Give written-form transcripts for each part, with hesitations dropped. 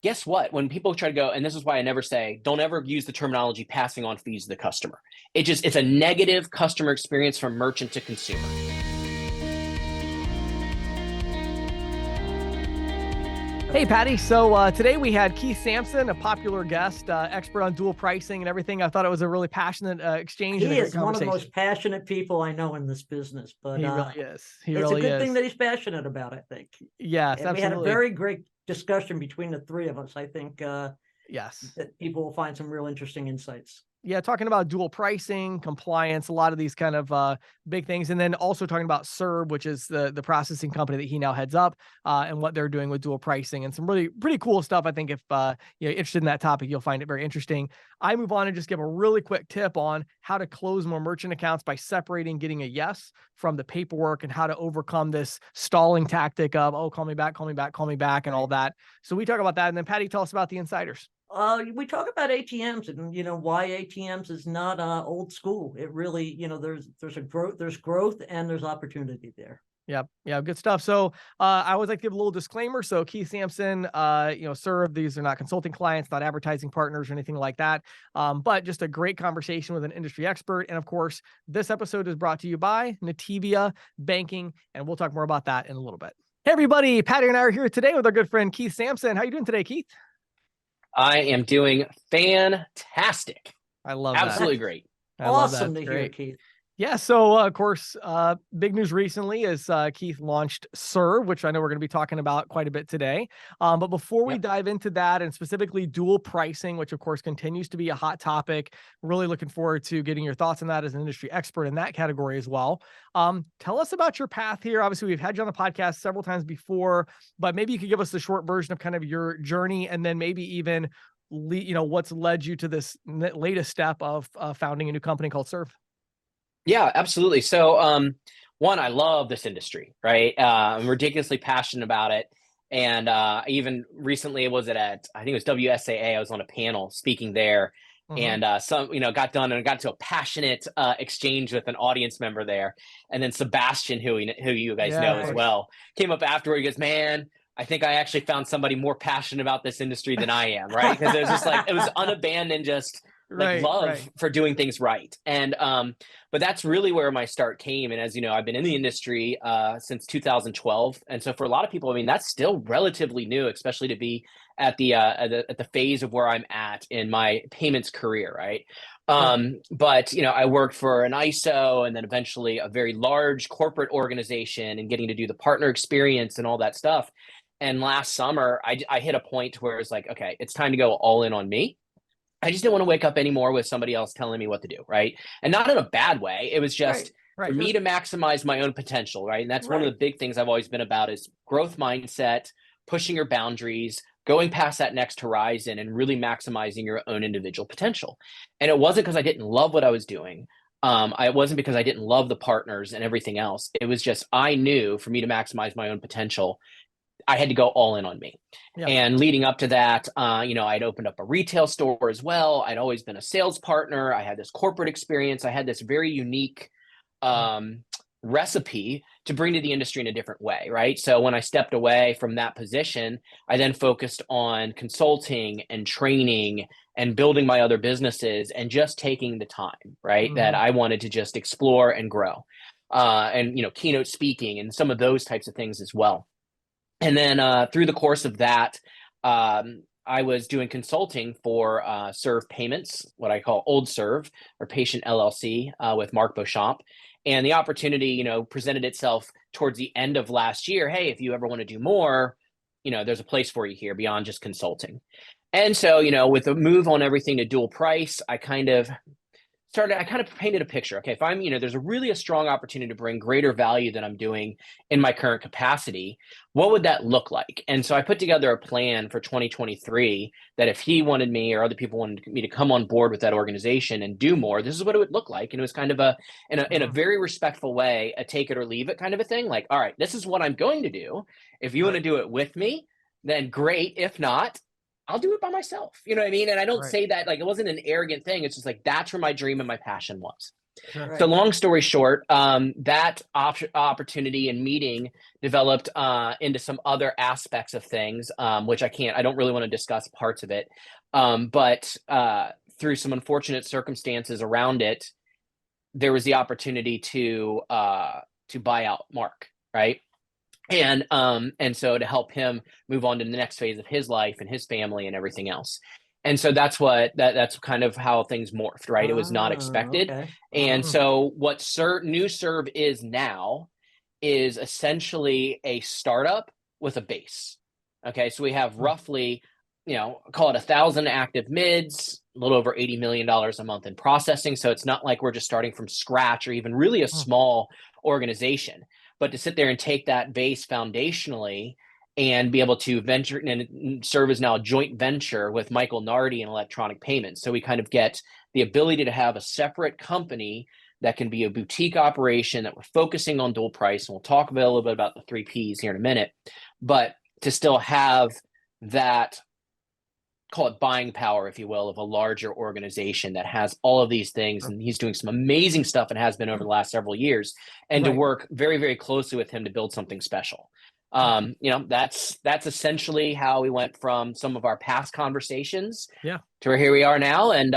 guess what? When people try to go, and this is why I never say, don't ever use the terminology passing on fees to the customer. It's a negative customer experience from merchant to consumer. Hey, Patti. So today we had Keith Sampson, a popular guest, expert on dual pricing and everything. I thought it was a really passionate exchange and a He great is one of the conversation. most passionate people I know in this business, but He really is. He it's a really good is. thing that he's passionate about, I think. Yes, And we had a absolutely. very great discussion between the three of us. I think Yes. that people will find some real interesting insights. Yeah, talking about dual pricing, compliance, a lot of these kind of big things, and then also talking about Surv, which is the processing company that he now heads up, and what they're doing with dual pricing, and some really pretty cool stuff. I think if you're interested in that topic, you'll find it very interesting. I move on and just give a really quick tip on how to close more merchant accounts by separating getting a yes from the paperwork, and how to overcome this stalling tactic of, oh, call me back, call me back, call me back, and all that. So we talk about that, and then Patti, tell us about the insiders. We talk about ATMs and why ATMs is not old school. It really, there's growth and there's opportunity there. Yep. Yeah. Good stuff. So I always like to give a little disclaimer. So Keith Sampson, Surv, these are not consulting clients, not advertising partners or anything like that. But just a great conversation with an industry expert. And of course, this episode is brought to you by Nativia Banking, and we'll talk more about that in a little bit. Hey, everybody. Patti and I are here today with our good friend Keith Sampson. How you doing today, Keith? I am doing fantastic. I love Absolutely that. great. I love that. Awesome to It's hear, great. Keith. Yeah, so of course, big news recently is Keith launched Surv, which I know we're going to be talking about quite a bit today. But before we dive into that, and specifically dual pricing, which of course continues to be a hot topic, really looking forward to getting your thoughts on that as an industry expert in that category as well. Tell us about your path here. Obviously, we've had you on the podcast several times before, but maybe you could give us the short version of kind of your journey, and then maybe even what's led you to this latest step of founding a new company called Surv. Yeah, absolutely. So, one, I love this industry, right? I'm ridiculously passionate about it. And even recently, I think it was WSAA. I was on a panel speaking there, and got done and got to a passionate exchange with an audience member there. And then Sebastian, who you guys know as well, came up afterward. He goes, "Man, I think I actually found somebody more passionate about this industry than I am," right? Because it was just like, it was unabandoned, just like love for doing things right. And but that's really where my start came. And as you know, I've been in the industry since 2012, and so for a lot of people, I mean, that's still relatively new, especially to be at the phase of where I'm at in my payments career, right? But I worked for an ISO, and then eventually a very large corporate organization, and getting to do the partner experience and all that stuff. And last summer, I hit a point where it's like, okay, it's time to go all in on me. I just didn't want to wake up anymore with somebody else telling me what to do, right? And not in a bad way. It was just for me to maximize my own potential, right? And that's one of the big things I've always been about, is growth mindset, pushing your boundaries, going past that next horizon, and really maximizing your own individual potential. And it wasn't because I didn't love what I was doing. It wasn't because I didn't love the partners and everything else. It was just, I knew for me to maximize my own potential, I had to go all in on me. And leading up to that, I'd opened up a retail store as well. I'd always been a sales partner. I had this corporate experience. I had this very unique recipe to bring to the industry in a different way, right? So when I stepped away from that position, I then focused on consulting and training and building my other businesses, and just taking the time, right, that I wanted to just explore and grow, and keynote speaking and some of those types of things as well. And then through the course of that, I was doing consulting for Surv Payments, what I call Old Surv, or Patient LLC, with Mark Beauchamp. And the opportunity, presented itself towards the end of last year. Hey, if you ever want to do more, there's a place for you here beyond just consulting. And so, with the move on everything to dual price, I kind of painted a picture. Okay, if I'm, there's a strong opportunity to bring greater value than I'm doing in my current capacity, what would that look like? And so I put together a plan for 2023 that if he wanted me, or other people wanted me to come on board with that organization and do more, this is what it would look like. And it was kind of in a very respectful way, a take it or leave it kind of a thing. Like, all right, this is what I'm going to do. If you want to do it with me, then great. If not, I'll do it by myself. You know what I mean? And I don't say that like it wasn't an arrogant thing. It's just like, that's where my dream and my passion was. Sure. So long story short, that opportunity and meeting developed into some other aspects of things, which I don't really want to discuss parts of it. But through some unfortunate circumstances around it, there was the opportunity to buy out Mark, right? And so to help him move on to the next phase of his life and his family and everything else. And so that's kind of how things morphed, right? It was not expected. Okay. And so what new Serve is now is essentially a startup with a base. Okay, so we have roughly, call it 1,000 active mids, a little over $80 million a month in processing. So it's not like we're just starting from scratch or even really a small organization. But to sit there and take that base foundationally and be able to venture and serve as now a joint venture with Michael Nardi in electronic payments. So we kind of get the ability to have a separate company that can be a boutique operation that we're focusing on dual price. And we'll talk a little bit about the 3 Ps here in a minute, but to still have that, call it buying power, if you will, of a larger organization that has all of these things. And he's doing some amazing stuff and has been over the last several years, and to work very, very closely with him to build something special. That's essentially how we went from some of our past conversations to where here we are now. And,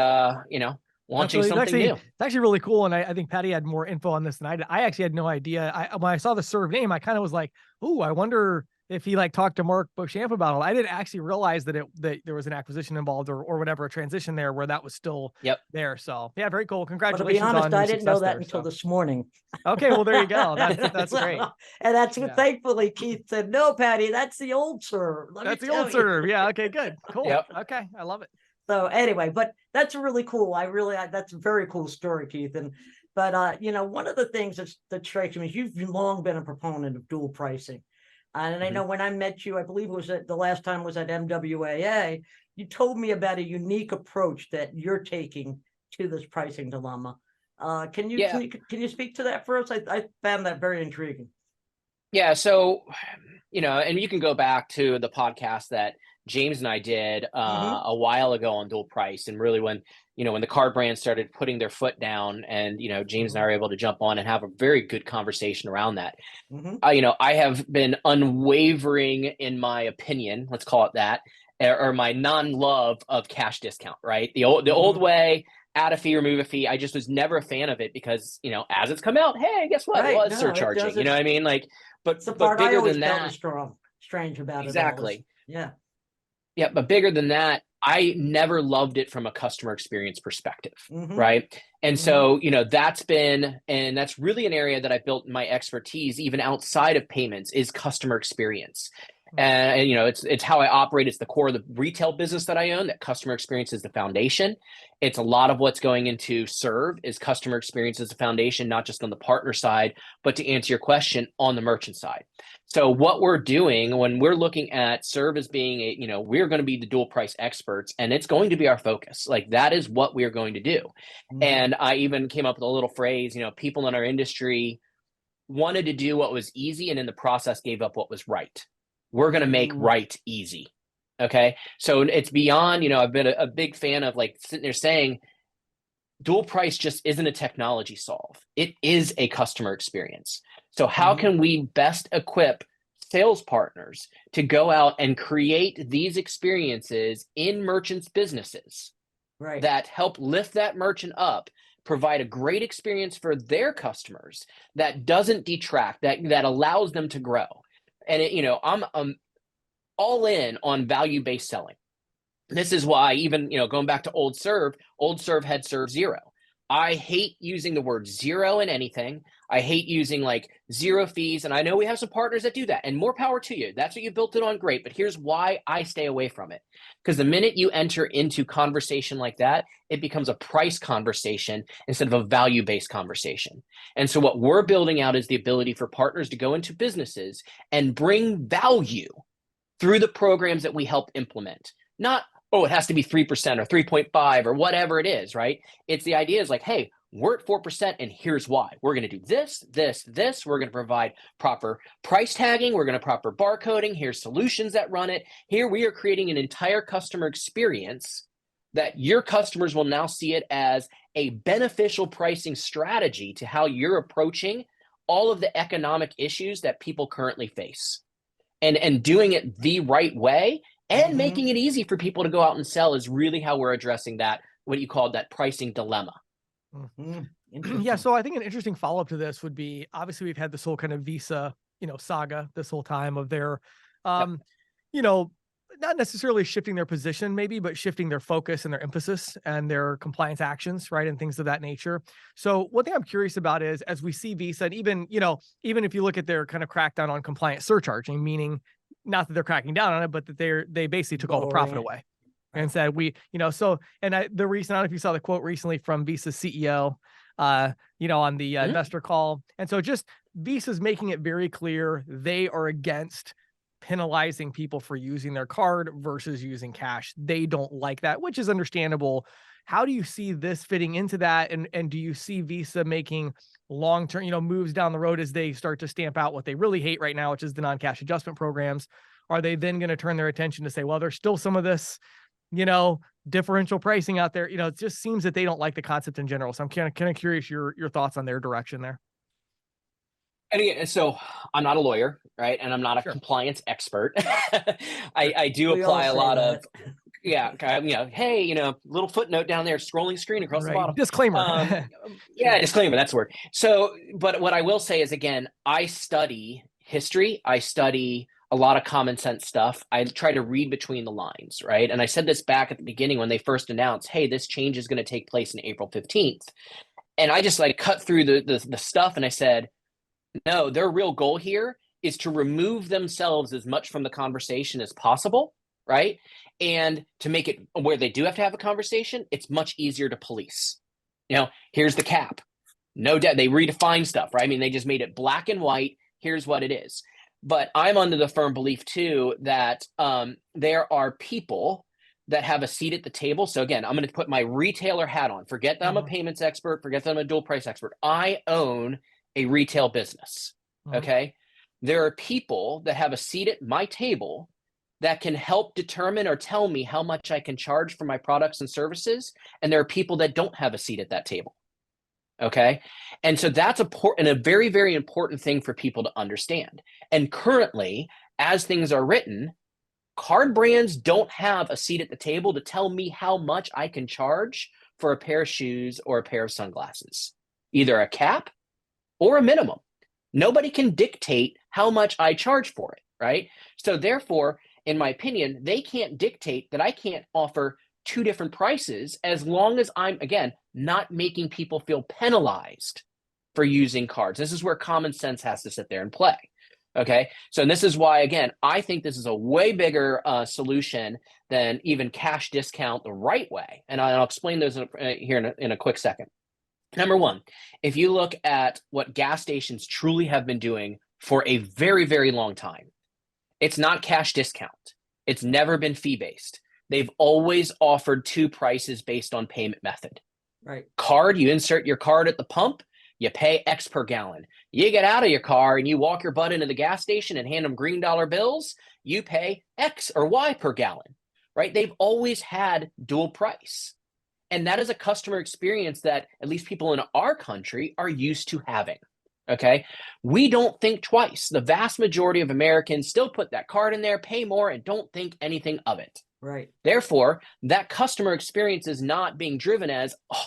launching something new. It's actually really cool. And I think Patti had more info on this than I did. I actually had no idea. When I saw the Serve name, I kind of was like, "Ooh, I wonder if he talked to Mark Beauchamp about it." I didn't actually realize that there was an acquisition involved or whatever, a transition there where that was still there. So yeah, very cool. Congratulations. But to be honest, I didn't know that until this morning. Okay, well there you go. That's great. And that's what thankfully Keith said, "No, Patti, that's the old Serve." That's the old Serve. Yeah. Okay, good. Cool. Yep. Okay. I love it. So anyway, but that's really cool. That's a very cool story, Keith. But one of the things that strikes me is you've long been a proponent of dual pricing. And I know when I met you, I believe it was the last time was at MWAA, you told me about a unique approach that you're taking to this pricing dilemma. Can you speak to that for us? I found that very intriguing. Yeah. So, and you can go back to the podcast that James and I did a while ago on dual price, and really when the card brands started putting their foot down, and James and I were able to jump on and have a very good conversation around that. I have been unwavering in my opinion, let's call it that, or my non-love of cash discount, right? The old way, add a fee, remove a fee. I just was never a fan of it because, as it's come out, hey, guess what? It was surcharging. You know what I mean? But bigger than that, strange about exactly. Yeah. Yeah, but bigger than that, I never loved it from a customer experience perspective, right? And so, that's really an area that I built my expertise even outside of payments is customer experience. And it's how I operate. It's the core of the retail business that I own, that customer experience is the foundation. It's a lot of what's going into Serve is customer experience as the foundation, not just on the partner side, but to answer your question, on the merchant side. So what we're doing when we're looking at Serve as being we're going to be the dual price experts, and it's going to be our focus. Like that is what we're going to do. And I even came up with a little phrase, people in our industry wanted to do what was easy and in the process gave up what was right. We're going to make right easy. Okay. So it's beyond, I've been a big fan of sitting there saying dual price just isn't a technology solve. It is a customer experience. So how can we best equip sales partners to go out and create these experiences in merchants' businesses that help lift that merchant up, provide a great experience for their customers that doesn't detract, that allows them to grow. And I'm all in on value-based selling. This is why even, going back to old Serve had Serve Zero. I hate using the word zero in anything. I hate using zero fees. And I know we have some partners that do that, and more power to you. That's what you built it on. Great. But here's why I stay away from it. Because the minute you enter into conversation like that, it becomes a price conversation instead of a value-based conversation. And so what we're building out is the ability for partners to go into businesses and bring value through the programs that we help implement. Not, it has to be 3% or 3.5 or whatever it is, right? It's the idea is hey, we're at 4% and here's why. We're going to do this, this, this. We're going to provide proper price tagging. We're going to proper barcoding. Here's solutions that run it. Here we are creating an entire customer experience that your customers will now see it as a beneficial pricing strategy to how you're approaching all of the economic issues that people currently face, and doing it the right way and making it easy for people to go out and sell is really how we're addressing that, what you called that pricing dilemma. Yeah. So I think an interesting follow-up to this would be, obviously we've had this whole kind of Visa, saga this whole time of their, you know, not necessarily shifting their position maybe, but shifting their focus and their emphasis and their compliance actions, right? And things of that nature. So one thing I'm curious about is, as we see Visa, and even, even if you look at their kind of crackdown on compliant surcharging, meaning not that they're cracking down on it, but that they basically took all the profit away and said, the recent, I don't know if you saw the quote recently from Visa's CEO, on the investor call. And so just Visa's making it very clear they are against penalizing people for using their card versus using cash. They don't like that, which is understandable. How do you see this fitting into that? And do you see Visa making long-term, moves down the road as they start to stamp out what they really hate right now, which is the non-cash adjustment programs? Are they then going to turn their attention to say, well, there's still some of this, differential pricing out there? It just seems that they don't like the concept in general. So I'm kind of curious your thoughts on their direction there. And again, so I'm not a lawyer, right? And I'm not a compliance expert. I do apply a lot of, hey, little footnote down there, scrolling screen across the bottom. Disclaimer. Disclaimer, that's the word. So, but what I will say is, again, I study history. I study a lot of common sense stuff. I try to read between the lines, right? And I said this back at the beginning when they first announced, hey, this change is going to take place in April 15th. And I just cut through the stuff, and I said, no, their real goal here is to remove themselves as much from the conversation as possible, right? And to make it where they do have to have a conversation, it's much easier to police. Here's the cap. No doubt they redefine stuff, right? I mean, they just made it black and white. Here's what it is. But I'm under the firm belief too that there are people that have a seat at the table. So again, I'm going to put my retailer hat on. Forget that I'm a payments expert. Forget that I'm a dual price expert. I own a retail business. Okay. There are people that have a seat at my table that can help determine or tell me how much I can charge for my products and services. And there are people that don't have a seat at that table. Okay. And so that's a very, very important thing for people to understand. And currently, as things are written, card brands don't have a seat at the table to tell me how much I can charge for a pair of shoes or a pair of sunglasses, either a cap or a minimum. Nobody can dictate how much I charge for it, right? So therefore, in my opinion, they can't dictate that I can't offer two different prices as long as I'm, again, not making people feel penalized for using cards. This is where common sense has to sit there and play. Okay. So this is why, again, I think this is a way bigger solution than even cash discount the right way. And I'll explain those here in a quick second. Number one, if you look at what gas stations truly have been doing for a very, very long time, it's not cash discount. It's never been fee-based. They've always offered two prices based on payment method. Right. Card, you insert your card at the pump, you pay X per gallon. You get out of your car and you walk your butt into the gas station and hand them green dollar bills, you pay X or Y per gallon, right? They've always had dual price. And that is a customer experience that at least people in our country are used to having. Okay. We don't think twice. The vast majority of Americans still put that card in there, pay more, and don't think anything of it. Right. Therefore, that customer experience is not being driven as, oh,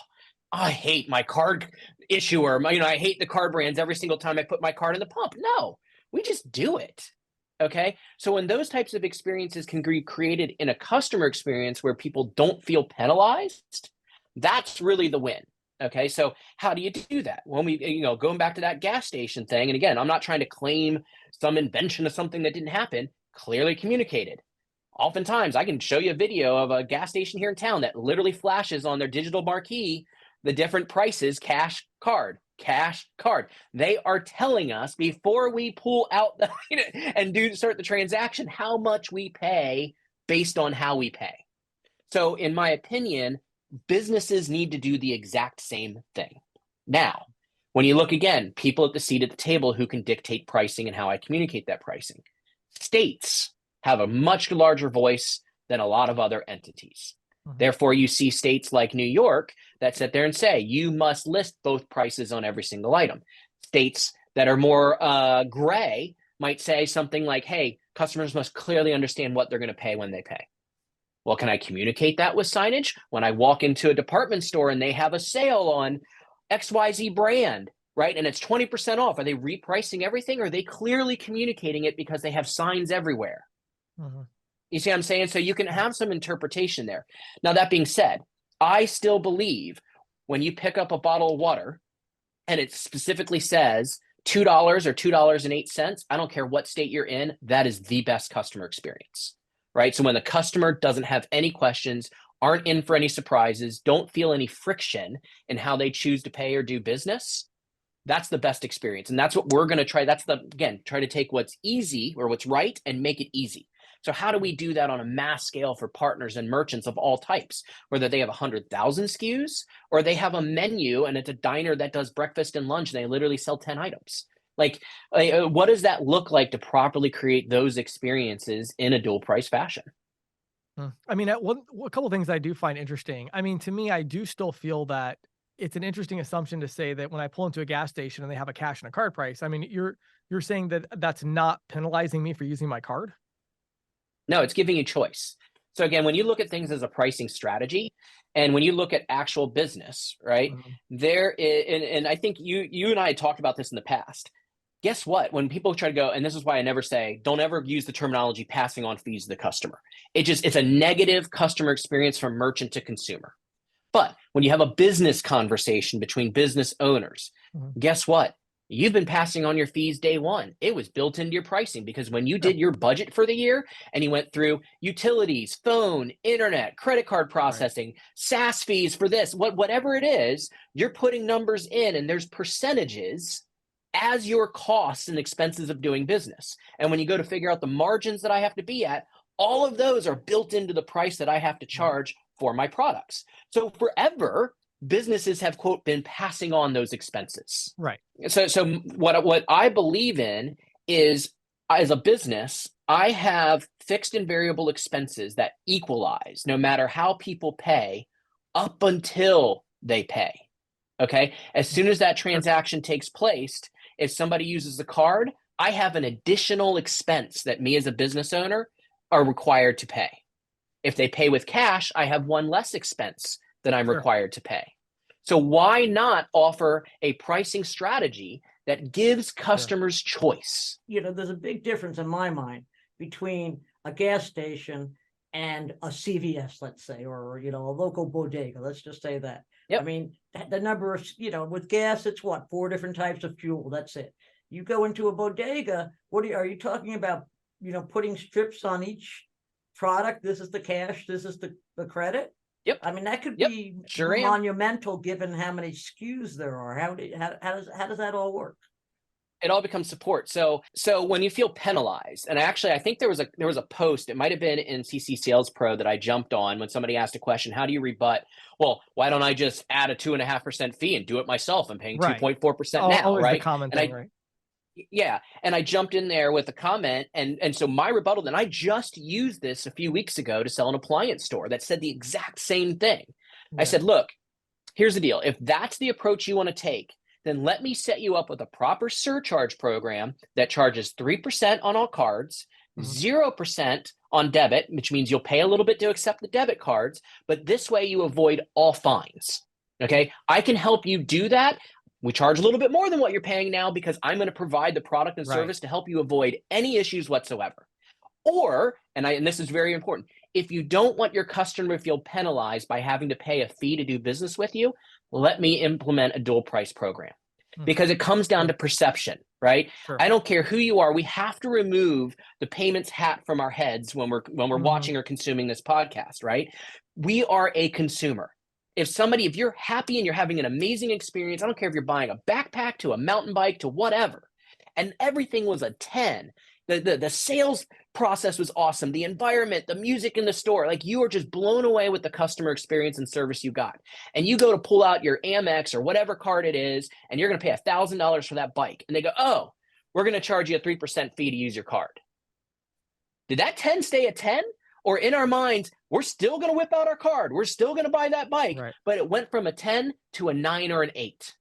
I hate my card issuer. I hate the card brands every single time I put my card in the pump. No, we just do it. Okay. So when those types of experiences can be created in a customer experience where people don't feel penalized, that's really the win. Okay. So how do you do that? When we, going back to that gas station thing. And again, I'm not trying to claim some invention of something that didn't happen, clearly communicated. Oftentimes I can show you a video of a gas station here in town that literally flashes on their digital marquee the different prices, cash card. They are telling us before we pull out and start the transaction how much we pay based on how we pay. So in my opinion, businesses need to do the exact same thing. Now, when you look again, people at the seat at the table who can dictate pricing and how I communicate that pricing. States have a much larger voice than a lot of other entities. Therefore, you see states like New York that sit there and say, you must list both prices on every single item. States that are more gray might say something like, hey, customers must clearly understand what they're going to pay when they pay. Well, can I communicate that with signage? When I walk into a department store and they have a sale on XYZ brand, right? And it's 20% off. Are they repricing everything? Or are they clearly communicating it because they have signs everywhere? You see what I'm saying? So you can have some interpretation there. Now, that being said, I still believe when you pick up a bottle of water and it specifically says $2 or $2.08, I don't care what state you're in, that is the best customer experience, right? So when the customer doesn't have any questions, aren't in for any surprises, don't feel any friction in how they choose to pay or do business, that's the best experience. And that's what we're going to try. That's try to take what's easy or what's right and make it easy. So how do we do that on a mass scale for partners and merchants of all types, whether they have 100,000 SKUs or they have a menu and it's a diner that does breakfast and lunch and they literally sell 10 items? Like, what does that look like to properly create those experiences in a dual price fashion? I mean, a couple of things I do find interesting. I mean, to me, I do still feel that it's an interesting assumption to say that when I pull into a gas station and they have a cash and a card price, I mean, you're saying that that's not penalizing me for using my card? No, it's giving you choice. So again, when you look at things as a pricing strategy, and when you look at actual business, right, there is, and I think you and I had talked about this in the past. Guess what? When people try to go, and this is why I never say, don't ever use the terminology passing on fees to the customer. It's a negative customer experience from merchant to consumer. But when you have a business conversation between business owners, guess what? You've been passing on your fees day one. It was built into your pricing because when you did your budget for the year and you went through utilities, phone, internet, credit card processing, SaaS fees for this, whatever it is, you're putting numbers in and there's percentages as your costs and expenses of doing business. And when you go to figure out the margins that I have to be at, all of those are built into the price that I have to charge for my products. So forever, businesses have, quote, been passing on those expenses. Right. So what I believe in is, as a business, I have fixed and variable expenses that equalize no matter how people pay up until they pay. Okay. As soon as that transaction takes place, if somebody uses the card, I have an additional expense that me as a business owner are required to pay. If they pay with cash, I have one less expense that I'm required to pay. So why not offer a pricing strategy that gives customers choice? You know, there's a big difference in my mind between a gas station and a CVS, let's say, or, you know, a local bodega. Let's just say that. I mean, the number of, you know, with gas, it's what, 4 different types of fuel. That's it. You go into a bodega, are you talking about, you know, putting strips on each product? This is the cash, this is the credit. I mean, that could be monumental given how many SKUs there are. How does that all work? It all becomes support. So when you feel penalized, and actually, I think there was a post, it might have been in CC Sales Pro that I jumped on when somebody asked a question, how do you rebut? Well, why don't I just add a 2.5% fee and do it myself? I'm paying 2.4% now, always right? The common thing, right? Yeah. And I jumped in there with a comment. And so my rebuttal, then I just used this a few weeks ago to sell an appliance store that said the exact same thing. I said, look, here's the deal. If that's the approach you want to take, then let me set you up with a proper surcharge program that charges 3% on all cards, 0% on debit, which means you'll pay a little bit to accept the debit cards, but this way you avoid all fines. Okay. I can help you do that. We charge a little bit more than what you're paying now because I'm going to provide the product and service to help you avoid any issues whatsoever. Or, and this is very important, if you don't want your customer to feel penalized by having to pay a fee to do business with you, let me implement a dual price program. Because it comes down to perception, right? I don't care who you are. We have to remove the payments hat from our heads when we're watching or consuming this podcast, right? We are a consumer. If you're happy and you're having an amazing experience, I don't care if you're buying a backpack to a mountain bike to whatever, and everything was a 10, the sales process was awesome, the environment, the music in the store, like you are just blown away with the customer experience and service you got. And you go to pull out your Amex or whatever card it is, and you're going to pay $1,000 for that bike. And they go, oh, we're going to charge you a 3% fee to use your card. Did that 10 stay a 10? Or in our minds, we're still going to whip out our card. We're still going to buy that bike, Right. but it went from a 10 to a 9 or an 8,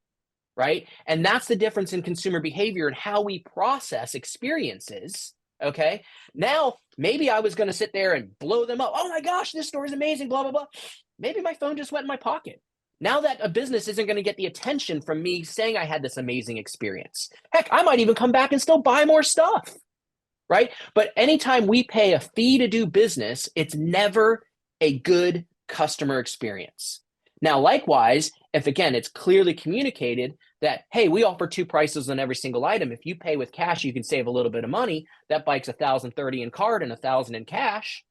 right? And that's the difference in consumer behavior and how we process experiences. Okay. Now, maybe I was going to sit there and blow them up. Oh my gosh, this store is amazing, blah, blah, blah. Maybe my phone just went in my pocket. Now that a business isn't going to get the attention from me saying I had this amazing experience. Heck, I might even come back and still buy more stuff, right? But anytime we pay a fee to do business, it's never a good customer experience. Now, likewise, if again, it's clearly communicated that, hey, we offer 2 prices on every single item. If you pay with cash, you can save a little bit of money. That bike's $1,030 in card and $1,000 in cash.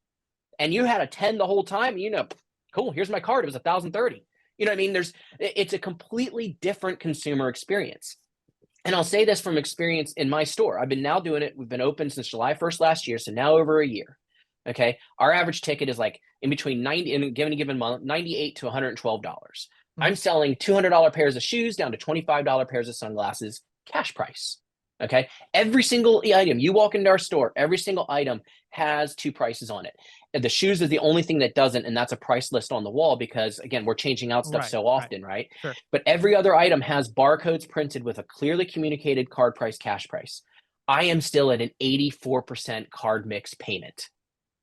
And you had a 10 the whole time, cool, here's my card. It was $1,030. You know what I mean? It's a completely different consumer experience. And I'll say this from experience in my store. I've been now doing it. We've been open since July 1st last year. So now over a year. Okay. Our average ticket is like in between 90 in a given month, $98 to $112. I'm selling $200 pairs of shoes down to $25 pairs of sunglasses, cash price. Okay. Every single item you walk into our store, every single item has 2 prices on it. The shoes is the only thing that doesn't, and that's a price list on the wall because again, we're changing out stuff so often, right? Sure. But every other item has barcodes printed with a clearly communicated card price, cash price. I am still at an 84% card mix payment.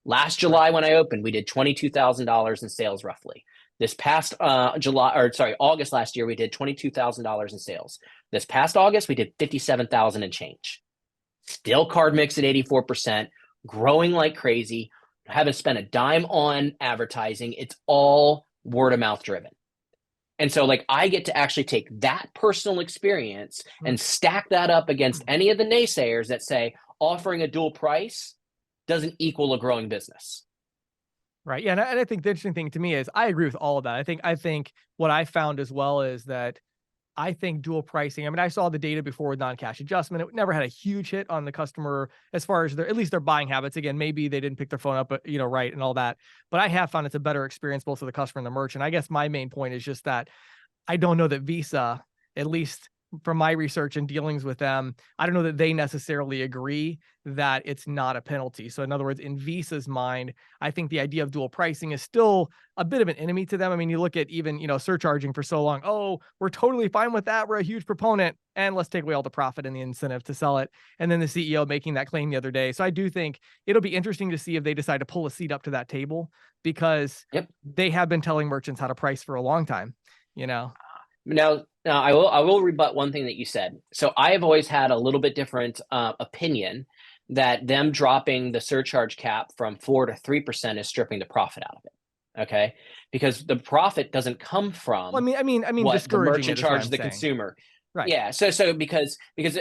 Last July when I opened, we did $22,000 in sales roughly. This past August last year, we did $22,000 in sales. This past August, we did $57,000 and change. Still card mix at 84%, growing like crazy. Haven't spent a dime on advertising. It's all word of mouth driven. And so like I get to actually take that personal experience and stack that up against any of the naysayers that say offering a dual price doesn't equal a growing business. Right. Yeah. And I think the interesting thing to me is I agree with all of that. I think what I found as well is that I think dual pricing, I mean, I saw the data before with non-cash adjustment. It never had a huge hit on the customer as far as at least their buying habits. Again, maybe they didn't pick their phone up, right. And all that, but I have found it's a better experience both for the customer and the merchant. I guess my main point is just that I don't know that Visa, at least from my research and dealings with them, I don't know that they necessarily agree that it's not a penalty. So in other words, in Visa's mind, I think the idea of dual pricing is still a bit of an enemy to them. I mean, you look at even, surcharging for so long. Oh, we're totally fine with that. We're a huge proponent and let's take away all the profit and the incentive to sell it. And then the CEO making that claim the other day. So I do think it'll be interesting to see if they decide to pull a seat up to that table because they have been telling merchants how to price for a long time, Now, I will rebut one thing that you said. So I have always had a little bit different opinion that them dropping the surcharge cap from 4 to 3% is stripping the profit out of it. Okay, because the profit doesn't come from. Well, I mean, what the merchant charges the saying. consumer. Right. Yeah. So because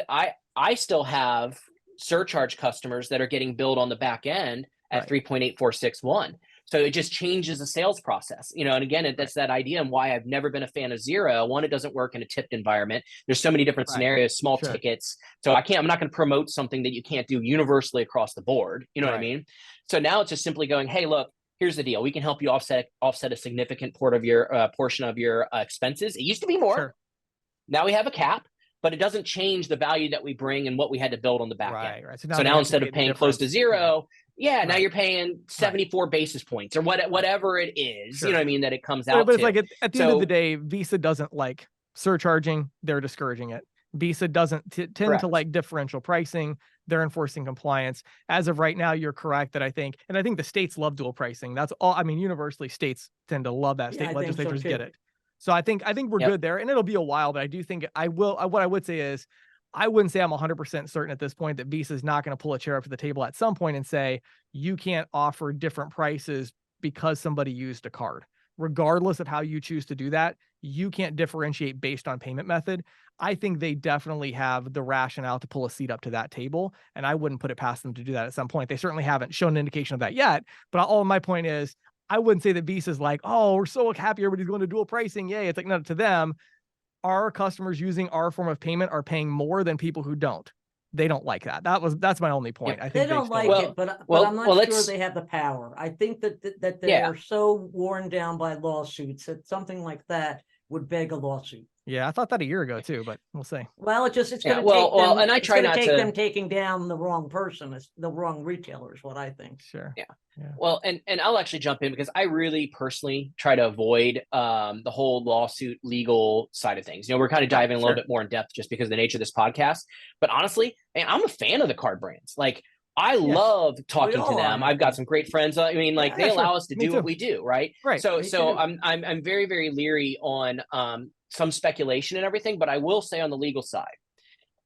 I still have surcharge customers that are getting billed on the back end at 3.8461. So it just changes the sales process, and again, that's that idea and why I've never been a fan of zero. One, it doesn't work in a tipped environment. There's so many different scenarios, small tickets. So I'm not going to promote something that you can't do universally across the board. You know what I mean? So now it's just simply going, hey, look, here's the deal. We can help you offset a significant portion of your expenses. It used to be more. Sure. Now we have a cap, but it doesn't change the value that we bring and what we had to build on the back end. Right. So now instead of paying close to zero, now you're paying 74 basis points or whatever it is, you know what I mean, that it comes out but it's to. like at the end of the day, Visa doesn't like surcharging. They're discouraging it. Visa doesn't tend to like differential pricing. They're enforcing compliance. As of right now, you're correct that I think the states love dual pricing. That's all. I mean, universally, states tend to love that. State legislatures get it. So I think we're good there, and it'll be a while, but I do think what I would say is I wouldn't say I'm 100% certain at this point that Visa is not going to pull a chair up to the table at some point and say, you can't offer different prices because somebody used a card. Regardless of how you choose to do that, you can't differentiate based on payment method. I think they definitely have the rationale to pull a seat up to that table, and I wouldn't put it past them to do that at some point. They certainly haven't shown an indication of that yet, but all my point is, I wouldn't say that Visa's like, oh, we're so happy everybody's going to dual pricing. Yay. It's like, no, to them, our customers using our form of payment are paying more than people who don't. They don't like that. That's my only point. I think they don't like it, but I'm not sure they have the power. I think that they're so worn down by lawsuits that something like that would beg a lawsuit. Yeah, I thought that a year ago too, but we'll see. Well, it's going to Yeah, take well, them. and I It's try going to not take to. them taking down the wrong person, the wrong retailer, is what I think. Sure. Yeah. Yeah. Well, and I'll actually jump in because I really personally try to avoid the whole lawsuit legal side of things. You know, we're kind of diving a little bit more in depth just because of the nature of this podcast. But honestly, man, I'm a fan of the card brands. Like, I love talking to them. I've got some great friends. I mean, like they allow us to do what we do, right? Right. So I'm very, very leery on some speculation and everything, but I will say on the legal side.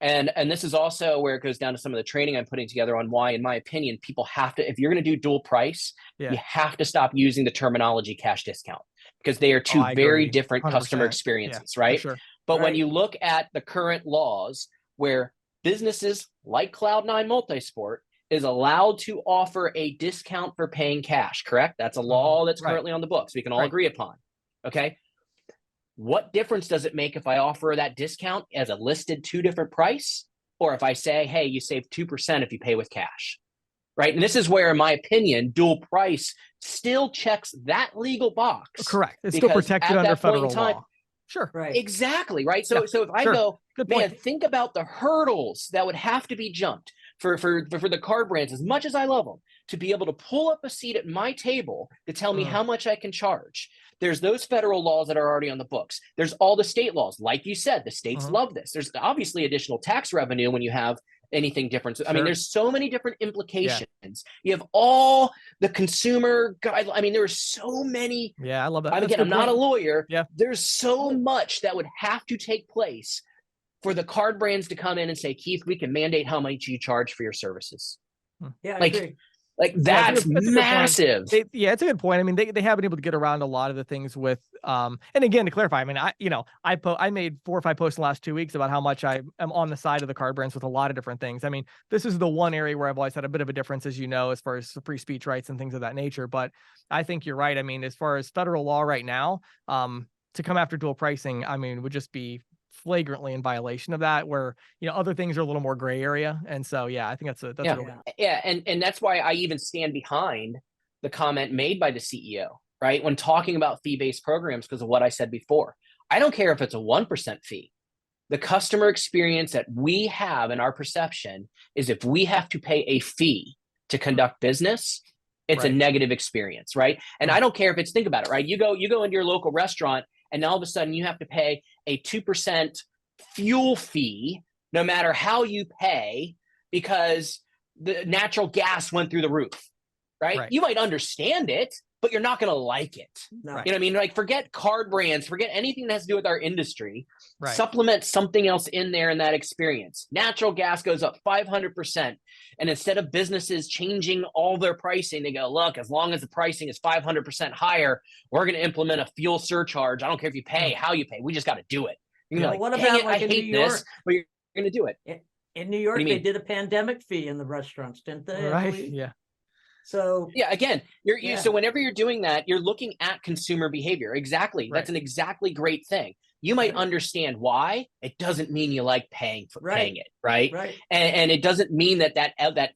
And this is also where it goes down to some of the training I'm putting together on why, in my opinion, people have to, if you're going to do dual price, you have to stop using the terminology cash discount because they are two very different customer experiences, right? Sure. But when you look at the current laws where businesses like Cloud9 Multisport is allowed to offer a discount for paying cash, correct? That's a law that's currently on the books. We can all agree upon, okay? What difference does it make if I offer that discount as a listed 2 different price, or if I say, hey, you save 2% if you pay with cash, right? And this is where, in my opinion, dual price still checks that legal box. Correct. It's still protected under federal law. Sure. Right. Exactly. Right. So if I go, man, think about the hurdles that would have to be jumped for the card brands, as much as I love them, to be able to pull up a seat at my table to tell me how much I can charge. There's those federal laws that are already on the books. There's all the state laws. Like you said, the states love this. There's obviously additional tax revenue when you have anything different. So, I mean, there's so many different implications. You have all the consumer guide. I mean, there are so many. Yeah, I love that. Again, I'm not a lawyer. There's so much that would have to take place for the card brands to come in and say, Keith, we can mandate how much you charge for your services. Yeah, I agree. Like that's massive. It's a good point. I mean, they have been able to get around a lot of the things with, and again, to clarify, I mean, I made 4 or 5 posts in the last 2 weeks about how much I am on the side of the card brands with a lot of different things. I mean, this is the one area where I've always had a bit of a difference, as you know, as far as free speech rights and things of that nature. But I think you're right. I mean, as far as federal law right now, to come after dual pricing, I mean, would just be flagrantly in violation of that, where other things are a little more gray area. And so I think that's and that's why I even stand behind the comment made by the CEO, right, when talking about fee-based programs, because of what I said before. I don't care if it's a 1% fee. The customer experience that we have in our perception is if we have to pay a fee to conduct business, it's a negative experience, right? And I don't care if it's, think about it, right? You go into your local restaurant and all of a sudden you have to pay a 2% fuel fee, no matter how you pay, because the natural gas went through the roof, right? You might understand it, but you're not going to like it. You know what I mean? Like, forget card brands, forget anything that has to do with our industry. Supplement something else in there in that experience. Natural gas goes up 500%. And instead of businesses changing all their pricing, they go, look, as long as the pricing is 500% higher, we're going to implement a fuel surcharge. I don't care if you pay, how you pay. We just got to do it. You're like, what about I hate this, but you're going to do it. In New York, they did a pandemic fee in the restaurants, didn't they? Right. Yeah. So again, so whenever you're doing that, you're looking at consumer behavior. Exactly. That's an exactly great thing. You might understand why. It doesn't mean you like paying it, right? And it doesn't mean that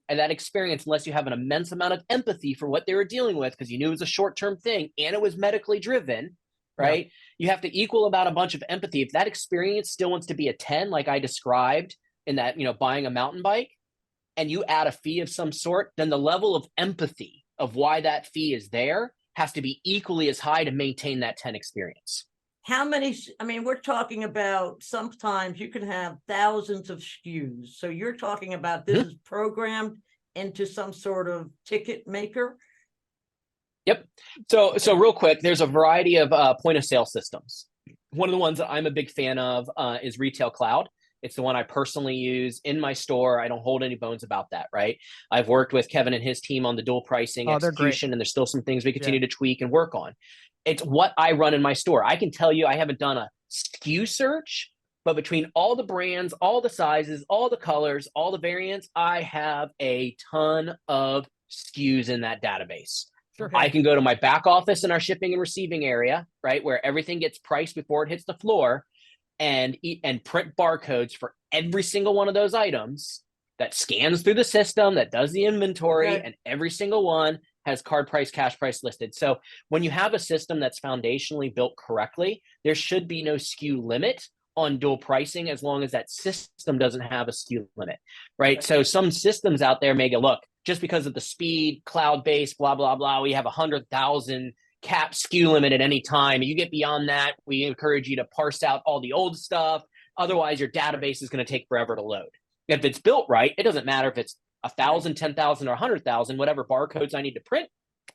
experience, unless you have an immense amount of empathy for what they were dealing with, because you knew it was a short-term thing and it was medically driven, right? You have to equal about a bunch of empathy. If that experience still wants to be a 10, like I described in that, buying a mountain bike, and you add a fee of some sort, then the level of empathy of why that fee is there has to be equally as high to maintain that 10 experience. How many, I mean, we're talking about, sometimes you can have thousands of SKUs. So you're talking about this is programmed into some sort of ticket maker? Yep. So real quick, there's a variety of point of sale systems. One of the ones that I'm a big fan of is Retail Cloud. It's the one I personally use in my store. I don't hold any bones about that, right? I've worked with Kevin and his team on the dual pricing execution, and there's still some things we continue to tweak and work on. It's what I run in my store. I can tell you I haven't done a SKU search, but between all the brands, all the sizes, all the colors, all the variants, I have a ton of SKUs in that database. I can go to my back office in our shipping and receiving area, right, where everything gets priced before it hits the floor, and print barcodes for every single one of those items that scans through the system, that does the inventory, and every single one has card price, cash price listed. So when you have a system that's foundationally built correctly, there should be no SKU limit on dual pricing as long as that system doesn't have a SKU limit, right? So some systems out there may go, look, just because of the speed, cloud-based, blah, blah, blah, we have 100,000 cap SKU limit at any time. You get beyond that, we encourage you to parse out all the old stuff. Otherwise, your database is going to take forever to load. If it's built right, it doesn't matter if it's 1,000, 10,000, or 100,000, whatever barcodes I need to print,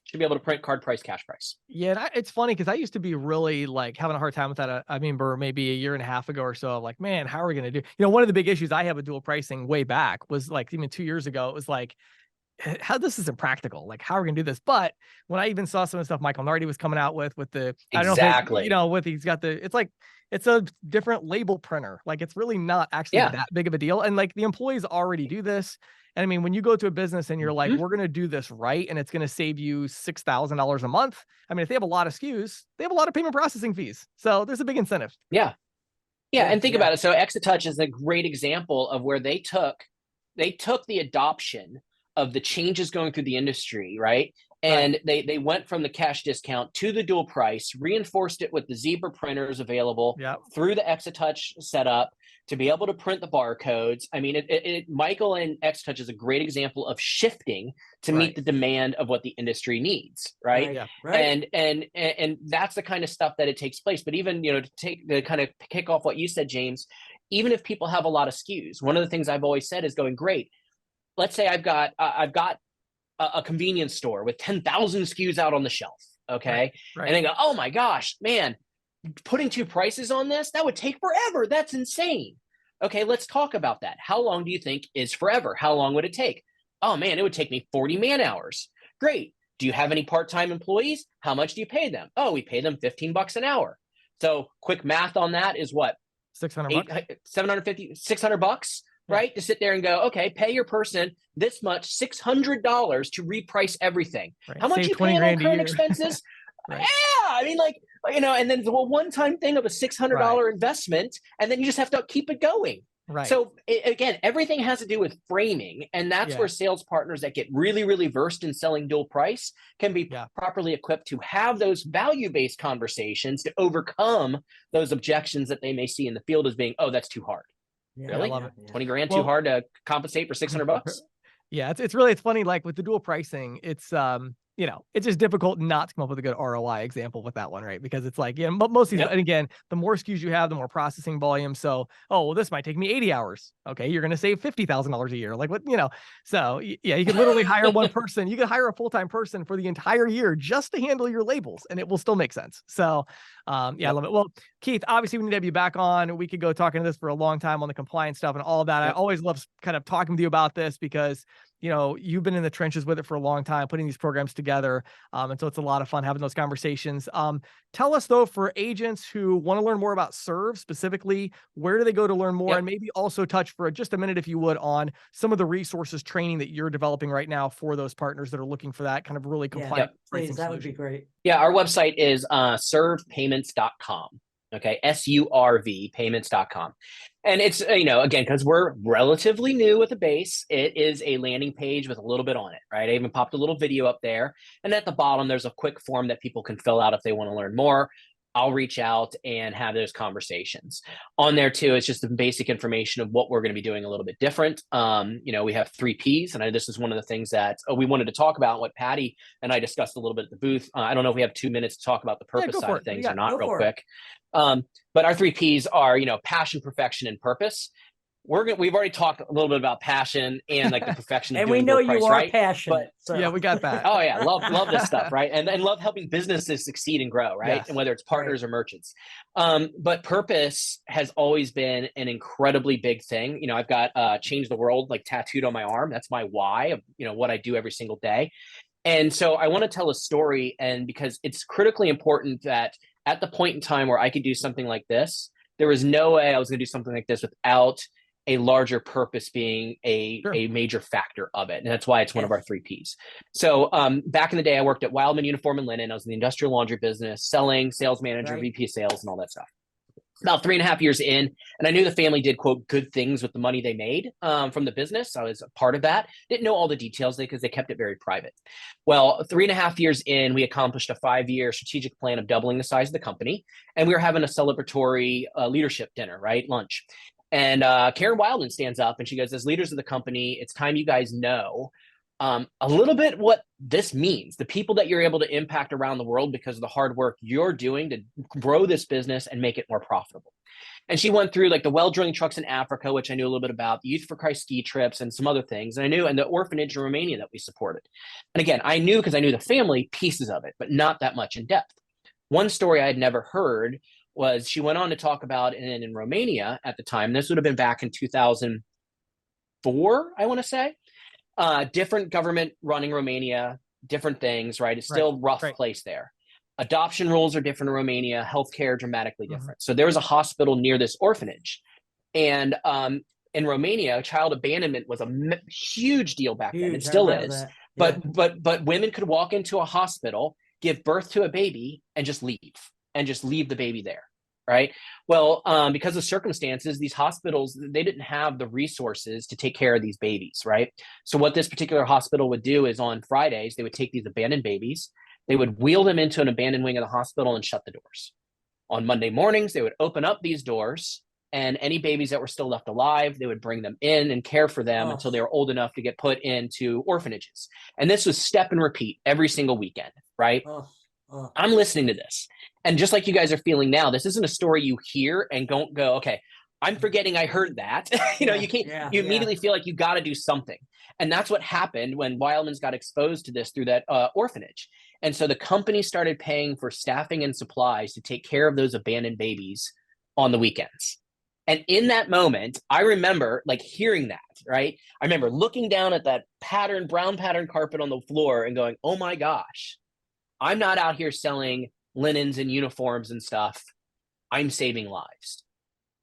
should be able to print card price, cash price. Yeah, and it's funny because I used to be really like having a hard time with that. I remember maybe a year and a half ago or so, like, man, how are we going to do? You know, one of the big issues I have with dual pricing way back was like even 2 years ago, it was like, how this isn't practical. Like, how are we gonna do this? But when I even saw some of the stuff Michael Nardi was coming out with the, I don't know if you know, with he's got the, it's like, it's a different label printer. Like, it's really not actually that big of a deal. And like the employees already do this. And I mean, when you go to a business and you're like, we're going to do this right, and it's going to save you $6,000 a month. I mean, if they have a lot of SKUs, they have a lot of payment processing fees. So there's a big incentive. Yeah. And think about it. So Exitouch is a great example of where they took the adoption of the changes going through the industry, right? And they went from the cash discount to the dual price, reinforced it with the Zebra printers available through the Exitouch setup to be able to print the barcodes. I mean, Michael and Exitouch is a great example of shifting to meet the demand of what the industry needs, right? And that's the kind of stuff that it takes place. But even, you know, to kind of kick off what you said, James, even if people have a lot of SKUs, one of the things I've always said is going, great. Let's say I've got a convenience store with 10,000 SKUs out on the shelf. Okay. And they go, oh my gosh, man, putting two prices on this, that would take forever. That's insane. Okay. Let's talk about that. How long do you think is forever? How long would it take? Oh man, it would take me 40 man hours. Great. Do you have any part-time employees? How much do you pay them? Oh, we pay them $15 an hour. So quick math on that is what? 600 $750, $600, right? To sit there and go, okay, pay your person this much, $600 to reprice everything. How much you paying on current expenses? Yeah, I mean, like, you know, and then the one-time thing of a $600 investment, and then you just have to keep it going. So again, everything has to do with framing, and that's where sales partners that get really, really versed in selling dual price can be properly equipped to have those value-based conversations to overcome those objections that they may see in the field as being, oh, that's too hard. Really? 20 grand too hard to compensate for $600? Yeah, it's funny. Like with the dual pricing, it's you know, it's just difficult not to come up with a good ROI example with that one, right? Because it's like, but most of these, and again, the more SKUs you have, the more processing volume. So, oh, well, this might take me 80 hours. Okay, you're going to save $50,000 a year. Like what, you know? So yeah, you can literally hire one person. You can hire a full-time person for the entire year just to handle your labels, and it will still make sense. So, yeah, I love it. Well, Keith, obviously we need to have you back on. We could go talking to this for a long time on the compliance stuff and all of that. I always love kind of talking with you about this because, you know, you've been in the trenches with it for a long time, putting these programs together. And so it's a lot of fun having those conversations. Tell us though, for agents who want to learn more about Surv specifically, where do they go to learn more? And maybe also touch for just a minute, if you would, on some of the resources training that you're developing right now for those partners that are looking for that kind of really compliant. Please, that would be great. Yeah. Our website is survpayments.com. Okay. SURV payments.com. And it's, you know, again, because we're relatively new with the base, it is a landing page with a little bit on it, right? I even popped a little video up there. And at the bottom, there's a quick form that people can fill out if they want to learn more. I'll reach out and have those conversations. On there too, it's just the basic information of what we're going to be doing a little bit different. You know, we have 3 Ps, and this is one of the things that we wanted to talk about, what Patti and I discussed a little bit at the booth. I don't know if we have 2 minutes to talk about the purpose side of things or not real quick. But our 3 Ps are, you know, passion, perfection, and purpose. We've already talked a little bit about passion and like the perfection. And we know you are passionate. So. Yeah, we got that. Oh yeah, love this stuff, right? And love helping businesses succeed and grow, right? Yes. And whether it's partners or merchants. But purpose has always been an incredibly big thing. You know, I've got change the world like tattooed on my arm. That's my why of, you know, what I do every single day. And so I want to tell a story, and because it's critically important that at the point in time where I could do something like this, there was no way I was going to do something like this without a larger purpose being a major factor of it. And that's why it's one of our 3 Ps. So back in the day, I worked at Wildman Uniform and Linen. I was in the industrial laundry business, selling, sales manager, VP sales, and all that stuff. about 3.5 years in, and I knew the family did, quote, good things with the money they made from the business. I was a part of that. Didn't know all the details because they kept it very private. Well, 3.5 years in, we accomplished a 5-year strategic plan of doubling the size of the company, and we were having a celebratory leadership dinner, right, lunch. And Karen Wildman stands up and she goes, as leaders of the company, it's time you guys know a little bit what this means, the people that you're able to impact around the world because of the hard work you're doing to grow this business and make it more profitable. And she went through like the well drilling trucks in Africa, which I knew a little bit about, the Youth for Christ ski trips and some other things. And I knew, and the orphanage in Romania that we supported. And again, I knew because I knew the family pieces of it, but not that much in depth. One story I had never heard was she went on to talk about in Romania at the time, this would have been back in 2004, I want to say. Different government running Romania, different things, right? It's still a rough place there. Adoption rules are different in Romania, healthcare dramatically different. So there was a hospital near this orphanage. And in Romania, child abandonment was a huge deal back then. It still is. Yeah. But women could walk into a hospital, give birth to a baby, and just leave the baby there. Right. Well, because of circumstances, these hospitals, they didn't have the resources to take care of these babies. Right. So what this particular hospital would do is on Fridays, they would take these abandoned babies, they would wheel them into an abandoned wing of the hospital and shut the doors. On Monday mornings, they would open up these doors, and any babies that were still left alive, they would bring them in and care for them until they were old enough to get put into orphanages. And this was step and repeat every single weekend. Right. I'm listening to this. And just like you guys are feeling now, this isn't a story you hear and don't go, okay, I'm forgetting I heard that. You know, you can't, you immediately feel like you got to do something. And that's what happened when Wildman's got exposed to this through that orphanage. And so the company started paying for staffing and supplies to take care of those abandoned babies on the weekends. And in that moment, I remember like hearing that, right? I remember looking down at that brown pattern carpet on the floor and going, oh my gosh, I'm not out here selling linens and uniforms and stuff. I'm saving lives,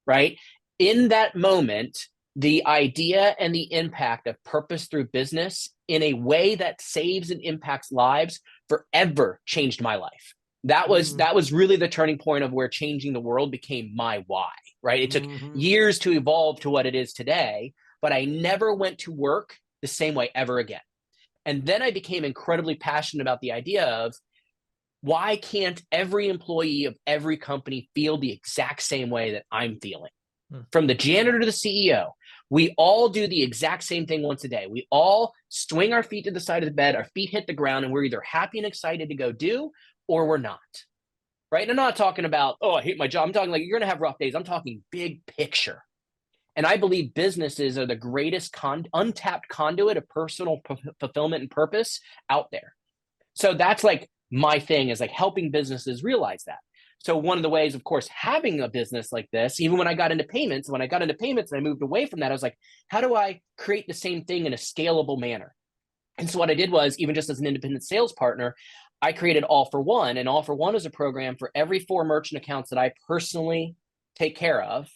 right? In that moment, the idea and the impact of purpose through business in a way that saves and impacts lives forever changed my life. That was really the turning point of where changing the world became my why, right? It took years to evolve to what it is today, but I never went to work the same way ever again. And then I became incredibly passionate about the idea of, why can't every employee of every company feel the exact same way that I'm feeling? From the janitor to the CEO, we all do the exact same thing once a day. We all swing our feet to the side of the bed, our feet hit the ground, and we're either happy and excited to go do, or we're not. Right? And I'm not talking about, oh, I hate my job. I'm talking like you're going to have rough days. I'm talking big picture. And I believe businesses are the greatest untapped conduit of personal fulfillment and purpose out there. So that's like my thing, is like helping businesses realize that. So one of the ways, of course, having a business like this, even when I got into payments and I moved away from that, I was like, how do I create the same thing in a scalable manner? And so what I did was, even just as an independent sales partner, I created All for One. And All for One is a program for every 4 merchant accounts that I personally take care of,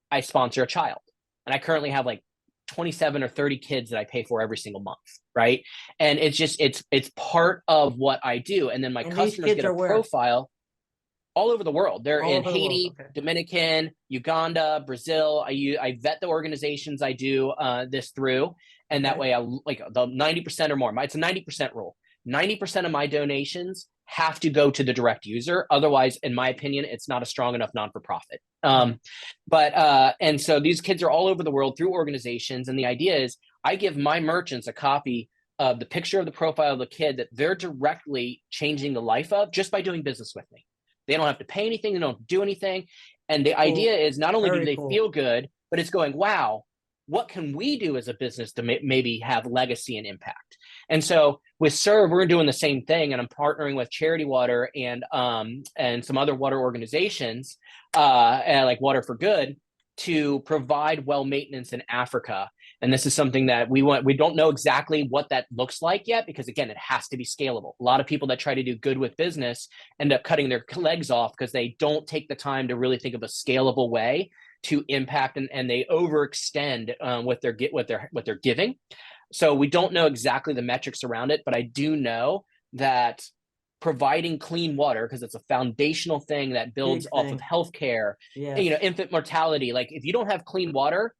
I sponsor a child. And I currently have like 27 or 30 kids that I pay for every single month, right? And it's just, it's part of what I do. And then my customers get a profile all over the world. They're in Haiti, Dominican, Uganda, Brazil. I vet the organizations I do this through. And that way I like the 90% or more. It's a 90% rule. 90% of my donations have to go to the direct user. Otherwise, in my opinion, it's not a strong enough non-for-profit. And so these kids are all over the world through organizations. And the idea is I give my merchants a copy of the picture of the profile of the kid that they're directly changing the life of just by doing business with me. They don't have to pay anything. They don't do anything. And the idea is not only do they feel good, but it's going, wow, what can we do as a business to maybe have legacy and impact? And so with Surv, we're doing the same thing. And I'm partnering with Charity Water and some other water organizations like Water for Good to provide well maintenance in Africa. And this is something that we don't know exactly what that looks like yet, because again, it has to be scalable. A lot of people that try to do good with business end up cutting their legs off because they don't take the time to really think of a scalable way to impact, and they overextend what they're giving. So we don't know exactly the metrics around it, but I do know that providing clean water, because it's a foundational thing that builds off of healthcare, Yes. infant mortality. Like if you don't have clean water,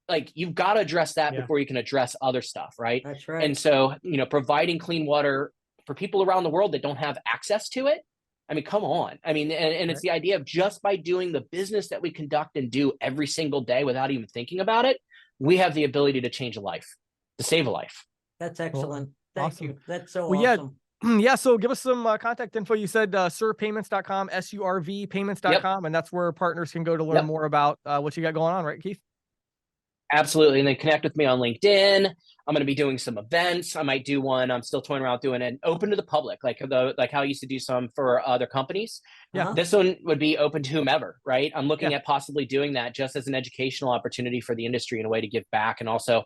like you've got to address that before you can address other stuff, right? That's right. And so, providing clean water for people around the world that don't have access to it, I mean, come on. I mean, and it's the idea of just by doing the business that we conduct and do every single day without even thinking about it, we have the ability to change a life, to save a life. That's excellent. Thank you. That's so well, awesome. Yeah. So give us some contact info. You said surpayments.com, SURV payments.com, and that's where partners can go to learn more about what you got going on, right, Keith? Absolutely. And then connect with me on LinkedIn. I'm going to be doing some events. I might do one. I'm still toying around doing it open to the public, like how I used to do some for other companies. Yeah. This one would be open to whomever, right? I'm looking at possibly doing that just as an educational opportunity for the industry and a way to give back, and also,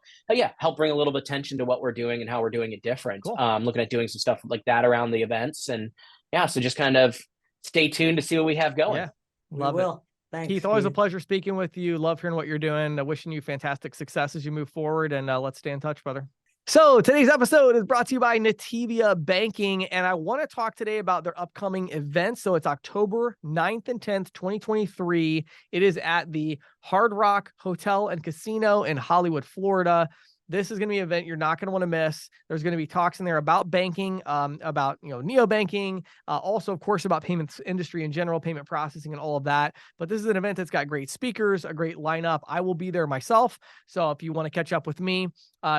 help bring a little bit of attention to what we're doing and how we're doing it different. Cool. Looking at doing some stuff like that around the events, and so just kind of stay tuned to see what we have going. Yeah, love it. Thanks, Keith, always a pleasure speaking with you. Love hearing what you're doing. Wishing you fantastic success as you move forward, and let's stay in touch, brother. So today's episode is brought to you by Nativia Banking, and I want to talk today about their upcoming events. So it's October 9th and 10th, 2023. It is at the Hard Rock Hotel and Casino in Hollywood, Florida. This is going to be an event you're not going to want to miss. There's going to be talks in there about banking, about neobanking, also, of course, about payments industry in general, payment processing, and all of that. But this is an event that's got great speakers, a great lineup. I will be there myself. So if you want to catch up with me,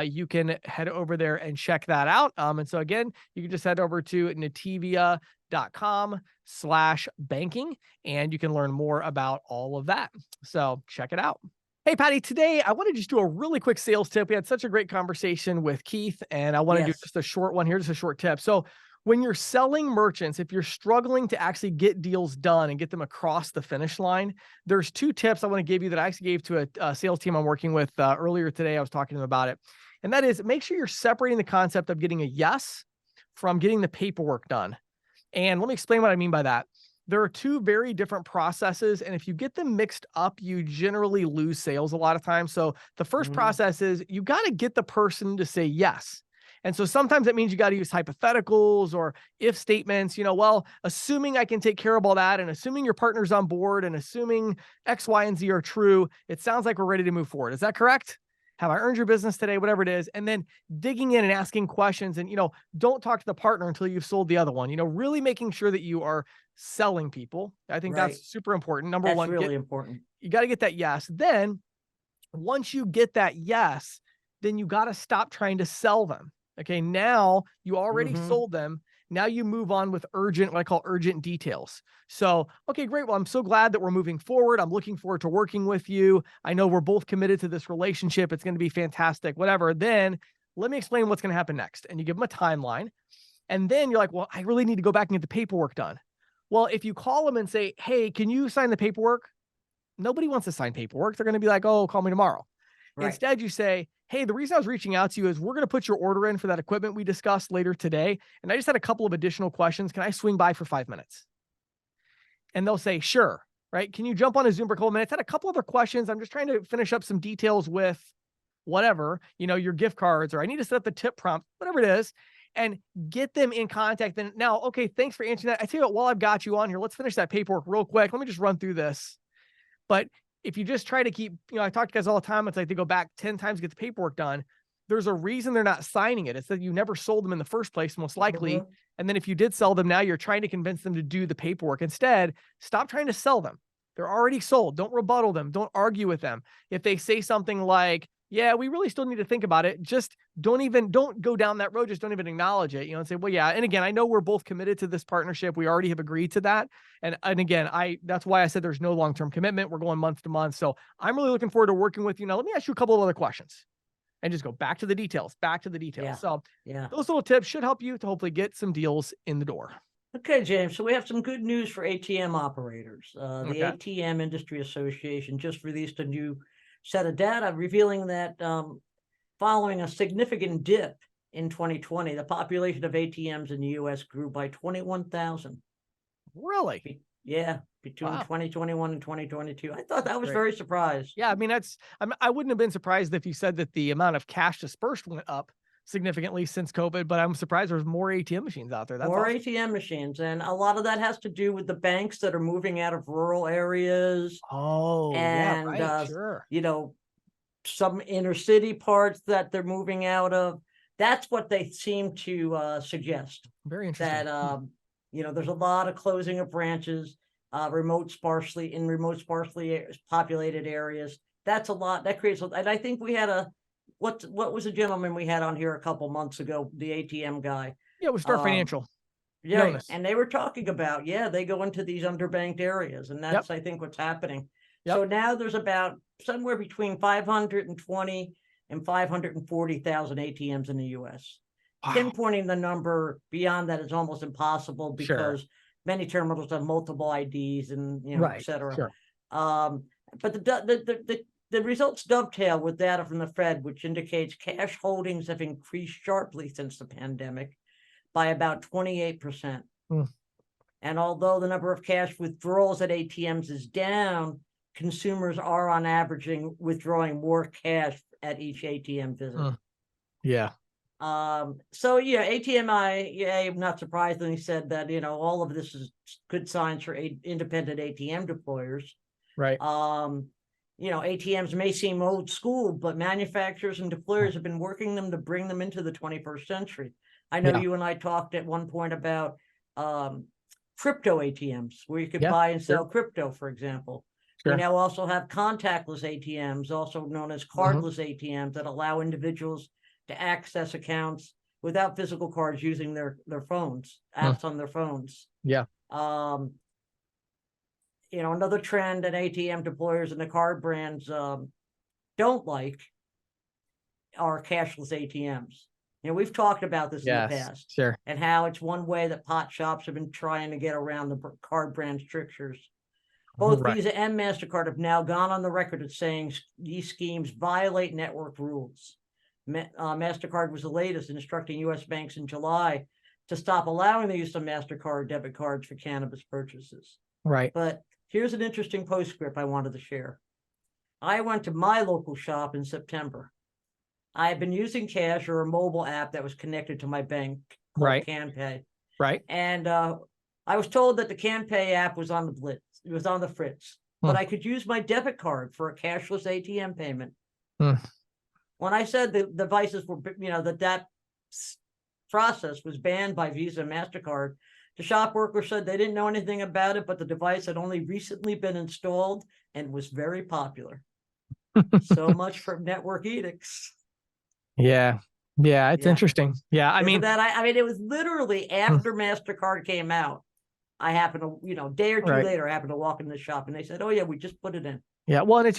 you can head over there and check that out. And so again, you can just head over to nativia.com/banking, and you can learn more about all of that. So check it out. Hey, Patti, today I want to just do a really quick sales tip. We had such a great conversation with Keith, and I want to do just a short one here, just a short tip. So when you're selling merchants, if you're struggling to actually get deals done and get them across the finish line, there's 2 tips I want to give you that I actually gave to a sales team I'm working with earlier today. I was talking to them about it. And that is, make sure you're separating the concept of getting a yes from getting the paperwork done. And let me explain what I mean by that. There are 2 very different processes, and if you get them mixed up, you generally lose sales a lot of times. So the first process is you got to get the person to say yes. And so sometimes it means you got to use hypotheticals or if statements, well, assuming I can take care of all that, and assuming your partner's on board, and assuming X, Y, and Z are true, it sounds like we're ready to move forward. Is that correct? Have I earned your business today? Whatever it is. And then digging in and asking questions, and, don't talk to the partner until you've sold the other one, really making sure that you are selling people. I think that's super important. Number one, really important. You got to get that yes. Then once you get that yes, then you got to stop trying to sell them. Okay. Now you already sold them. Now you move on with what I call urgent details. So, okay, great. Well, I'm so glad that we're moving forward. I'm looking forward to working with you. I know we're both committed to this relationship. It's going to be fantastic, whatever. Then let me explain what's going to happen next. And you give them a timeline. And then you're like, well, I really need to go back and get the paperwork done. Well, if you call them and say, hey, can you sign the paperwork? Nobody wants to sign paperwork. They're going to be like, oh, call me tomorrow. Right. Instead, you say, hey, the reason I was reaching out to you is we're going to put your order in for that equipment we discussed later today. And I just had a couple of additional questions. Can I swing by for 5 minutes? And they'll say, sure. Right. Can you jump on a Zoom for a couple of minutes? I had a couple other questions. I'm just trying to finish up some details with whatever, your gift cards, or I need to set up the tip prompt, whatever it is, and get them in contact. And now, okay, thanks for answering that. I tell you what, while I've got you on here, let's finish that paperwork real quick. Let me just run through this. But if you just try to keep, I talk to guys all the time. It's like they go back 10 times to get the paperwork done. There's a reason they're not signing it. It's that you never sold them in the first place, most likely. And then if you did sell them, now you're trying to convince them to do the paperwork. Instead, stop trying to sell them. They're already sold. Don't rebuttal them. Don't argue with them. If they say something like, yeah, we really still need to think about it, just don't go down that road. Just don't even acknowledge it, and say, well, yeah. And again, I know we're both committed to this partnership. We already have agreed to that. And again, that's why I said there's no long-term commitment. We're going month to month. So I'm really looking forward to working with you. Now, let me ask you a couple of other questions and just go back to the details. Yeah. So those little tips should help you to hopefully get some deals in the door. Okay, James. So we have some good news for ATM operators. The ATM Industry Association just released a new set of data revealing that following a significant dip in 2020, the population of ATMs in the U.S. grew by 21,000. Really? Yeah, between 2021 and 2022. I thought that was very surprised. Yeah, I mean, I wouldn't have been surprised if you said that the amount of cash dispersed went up, significantly since COVID, but I'm surprised there's more ATM machines out there. That's more awesome. ATM machines. And a lot of that has to do with the banks that are moving out of rural areas. Oh, And, yeah, right. Sure. you know, some inner city parts that they're moving out of. That's what they seem to suggest. Very interesting. That, you know, there's a lot of closing of branches, remote sparsely populated areas. That's a lot. That creates, and I think we had what was a gentleman we had on here a couple months ago, the ATM guy. Yeah, it was Star Financial. Yeah, Jonas. and they were talking about, they go into these underbanked areas, and that's, I think, what's happening. So now there's about somewhere between 520 and 540,000 ATMs in the U.S. Wow. Pinpointing the number beyond that is almost impossible because many terminals have multiple IDs and, you know, et cetera. Sure. But the results dovetail with data from the Fed, which indicates cash holdings have increased sharply since the pandemic by about 28%. And although the number of cash withdrawals at ATMs is down, consumers are on average withdrawing more cash at each ATM visit. Yeah. So yeah, ATMIA, not surprisingly, said that, you know, all of this is good signs for independent ATM deployers. Right. You know, ATMs may seem old school, but manufacturers and deployers have been working them to bring them into the 21st century. I know you and I talked at one point about crypto ATMs, where you could buy and sell crypto, for example. We now also have contactless ATMs, also known as cardless ATMs, that allow individuals to access accounts without physical cards using their phones, apps on their phones. Yeah. You know, another trend that ATM deployers and the card brands don't like are cashless ATMs. You know, we've talked about this in the past, and how it's one way that pot shops have been trying to get around the card brand strictures. Both Visa and MasterCard have now gone on the record as saying these schemes violate network rules. MasterCard was the latest, instructing U.S. banks in July to stop allowing the use of MasterCard debit cards for cannabis purchases. Right. But here's an interesting postscript I wanted to share. I went to my local shop in September. I had been using cash or a mobile app that was connected to my bank called CanPay. Right. And I was told that the CanPay app was on the blitz. It was on the fritz, but I could use my debit card for a cashless ATM payment. When I said the devices were, you know, that process was banned by Visa and MasterCard, the shop worker said they didn't know anything about it, but the device had only recently been installed and was very popular. So much for network edicts. Yeah. Yeah. It's interesting. Yeah. I mean, it was literally after MasterCard came out. I happened to, you know, a day or two later, I happened to walk in the shop and they said, oh yeah, we just put it in. Yeah. Well, and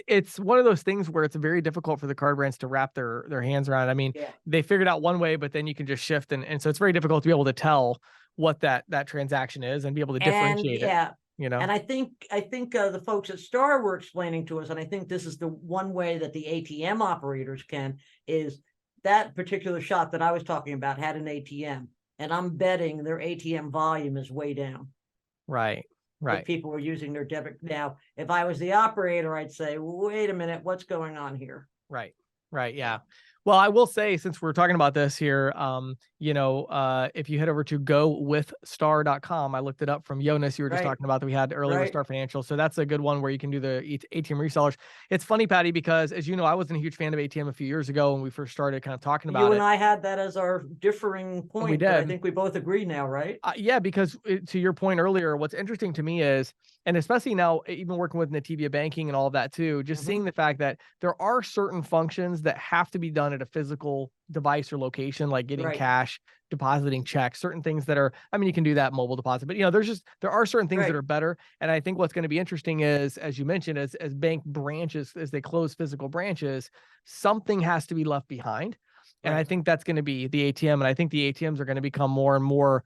it's one of those things where it's very difficult for the card brands to wrap their hands around. I mean, they figured out one way, but then you can just shift. And so it's very difficult to be able to tell what that transaction is and be able to differentiate it. You know, and I think the folks at Star were explaining to us, and I think this is the one way that the ATM operators can, is that particular shop that I was talking about had an ATM. And I'm betting their ATM volume is way down. Right. If people were using their debit. Now, if I was the operator, I'd say, wait a minute, what's going on here? Right. Yeah. Well, I will say, since we're talking about this here, you know, if you head over to gowithstar.com, I looked it up from Jonas, you were just talking about that we had earlier with Star Financial. So that's a good one where you can do the ATM resellers. It's funny, Patti, because as you know, I wasn't a huge fan of ATM a few years ago when we first started kind of talking about it. You and I had that as our differing point. We did. I think we both agree now, right? Yeah, because to your point earlier, what's interesting to me is, and especially now, even working with Nativia banking and all of that too, just seeing the fact that there are certain functions that have to be done at a physical device or location, like getting cash, depositing checks, certain things that are, I mean, you can do that mobile deposit, but you know, there are certain things that are better. And I think what's going to be interesting is, as you mentioned, as bank branches, as they close physical branches, something has to be left behind. And I think that's going to be the ATM. And I think the ATMs are going to become more and more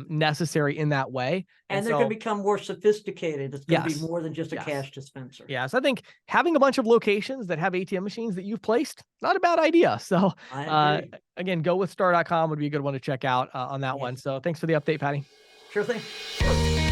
necessary in that way. And they're going to become more sophisticated. It's going to be more than just a cash dispenser. Yeah. So I think having a bunch of locations that have ATM machines that you've placed, not a bad idea. So again, gowithstar.com would be a good one to check out on that one. So thanks for the update, Patti. Sure thing.